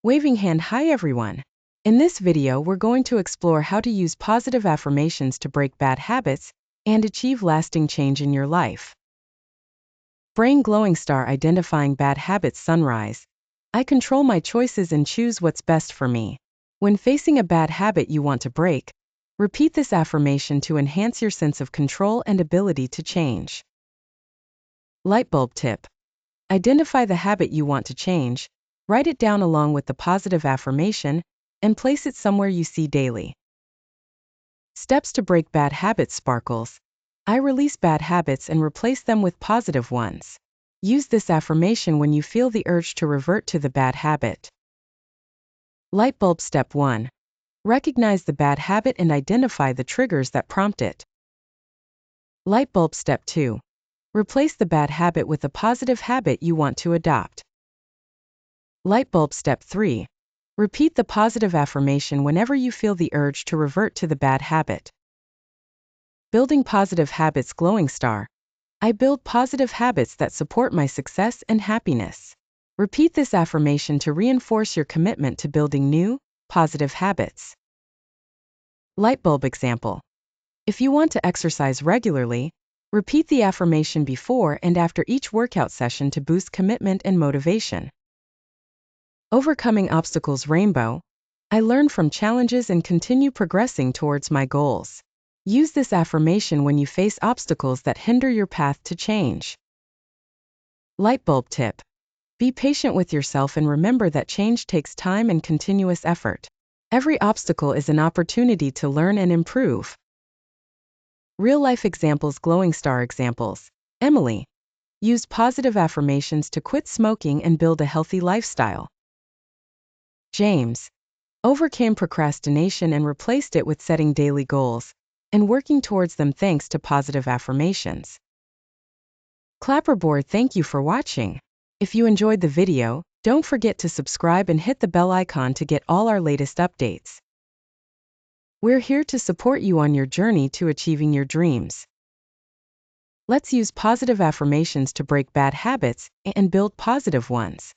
Waving hand, hi everyone. In this video, we're going to explore how to use positive affirmations to break bad habits and achieve lasting change in your life. Brain glowing star identifying bad habits sunrise. I control my choices and choose what's best for me. When facing a bad habit you want to break, repeat this affirmation to enhance your sense of control and ability to change. Lightbulb tip. Identify the habit you want to change, write it down along with the positive affirmation, and place it somewhere you see daily. Steps to break bad habits sparkles. I release bad habits and replace them with positive ones. Use this affirmation when you feel the urge to revert to the bad habit. Lightbulb step 1. Recognize the bad habit and identify the triggers that prompt it. Lightbulb step 2. Replace the bad habit with a positive habit you want to adopt. Lightbulb step 3. Repeat the positive affirmation whenever you feel the urge to revert to the bad habit. Building positive habits glowing star. I build positive habits that support my success and happiness. Repeat this affirmation to reinforce your commitment to building new, positive habits. Lightbulb example. If you want to exercise regularly, repeat the affirmation before and after each workout session to boost commitment and motivation. Overcoming obstacles rainbow. I learn from challenges and continue progressing towards my goals. Use this affirmation when you face obstacles that hinder your path to change. Lightbulb tip. Be patient with yourself and remember that change takes time and continuous effort. Every obstacle is an opportunity to learn and improve. Real-life examples glowing star examples. Emily used positive affirmations to quit smoking and build a healthy lifestyle. James overcame procrastination and replaced it with setting daily goals and working towards them thanks to positive affirmations. Clapperboard, thank you for watching. If you enjoyed the video, don't forget to subscribe and hit the bell icon to get all our latest updates. We're here to support you on your journey to achieving your dreams. Let's use positive affirmations to break bad habits and build positive ones.